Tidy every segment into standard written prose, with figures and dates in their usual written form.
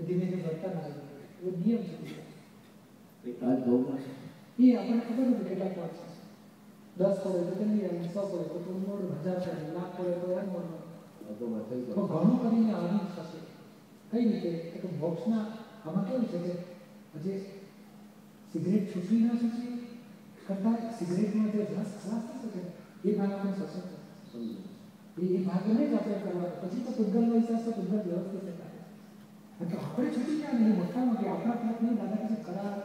ધીમે ધીમે વર્તન આવે એવો નિયમ છે આજ ભોગમાં એ આપણને ખબર નથી કેટલા પોઈન્ટ છે 10 પડે તો કેટલી 100 પડે તો થોડું મોડું 1000 પડે લાખ પડે તો એમ મોડું તો ઘણું કરીને આવી થશે કઈ રીતે કે બોક્સના આમાં કેવું છે કે હજી સિગરેટ છૂટવી ના થશે કરતા સિગરેટમાં જે રસ ખલાસ થશે કે એ ભાગ આપણે સશે એ ભાગને જ આપણે કરવા પછી તો પૂતગલનો વિશ્વાસ તો પૂતગલ વ્યવસ્થિત થાય તો આપણે છૂટી ગયા ને મોટા મોટી આપણા પ્રયત્ન દાદા પછી ખલાસ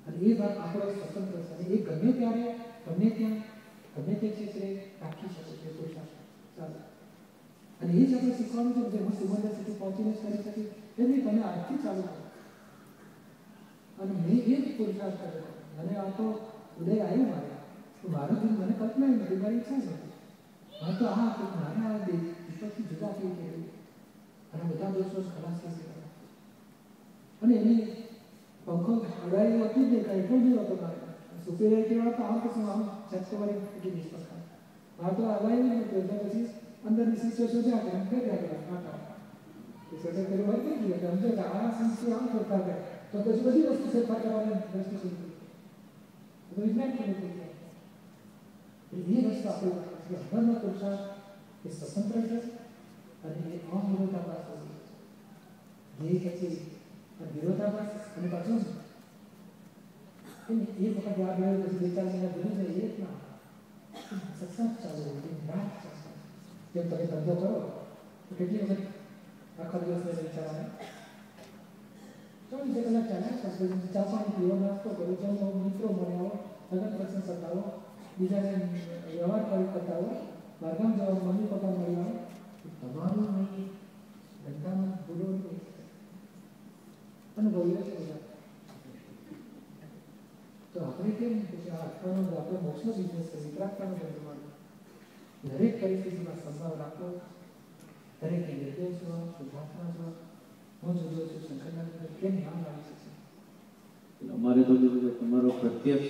અને એ ભાગ આપણો સ્વતંત્ર છે અને એ ગમે ત્યારે ગમે ત્યાં ગમે તે ક્ષેત્રે રાખી શકે છે પુરુષાર્થ ચાલો અને એ જ આપણે શીખવાનું છે જે હું સુમંદર સુધી પહોંચીને કરી શકી એની તમે આજથી ચાલુ કરો અને મેં એ જ પુરુષાર્થ કર્યો મને આ તો ઉદય આવ્યું મારું દિન મને કલ્પના નથી મારી ઈચ્છા નથી મને તો આ મારે આ દીપકથી જુદા થઈ ગયું અને બધા દોષો ખલાસ થઈ ગયા અને એની પંખો હડાયું હતું જ નહીં કાંઈ એટલું જ હતો મારે સુપેરિયરિટી વાળા તો આમ પછી આમ ચટકવાળી એટલી નિષ્ફળ થાય મારે તો હલાયું નહીં હતું એટલે પછી અંદરની શીશો શોધ્યા કે એમ કર્યા ગયા માતા એ શોધે કરી વર્તી ગયો કે સમજો કે આ સંસ્કૃતિ આમ કરતા ગયા તો પછી બધી વસ્તુ ફેરફાર કરવાની દ્રષ્ટિ શોધી તો વિજ્ઞાન કેવું થઈ ગયા એ વસ્તુ આપણે અંદરનો પુરુષાર્થ એ સ્વતંત્ર છે અને એ અવિરોધાભાસ હોય ધ્યેય પછી વિરોધાભાસ અને પાછું એ વખત યાદ આવ્યું પછી 2-4 મહિના ભૂલી જાય એક ના સત્સંગ ચાલુ રાત જેમ તમે ધંધો કરો તો કેટલી વખત આખા દિવસને વિચાર આવે 24 કલાક ચાલ્યા પછી ચા પાણી પીવો નાસ્તો કરો જમો મિત્રો મળ્યા લગ્ન પ્રસંગ સતાવો બીજાને વ્યવહાર કરતા હોય બહારગામ જવાનું મમ્મી પપ્પા મળી આવે તમારું નહીં ધંધામાં ભૂલો નહીં અનુભવીએ છે બધા તો આપણે કેમ રાખવાનો આપણે મોક્ષનો બિઝનેસ છે વિતરાગતાનો ધંધો દરેક પરિસ્થિતિમાં સંભાવ રાખવો દરેક નિર્દોષ છો શુદ્ધાત્મા છો હું જુદો છું શંકરનારાયણ કેમ નામ લાવી શકશે અમારે તો તમારો પ્રત્યક્ષ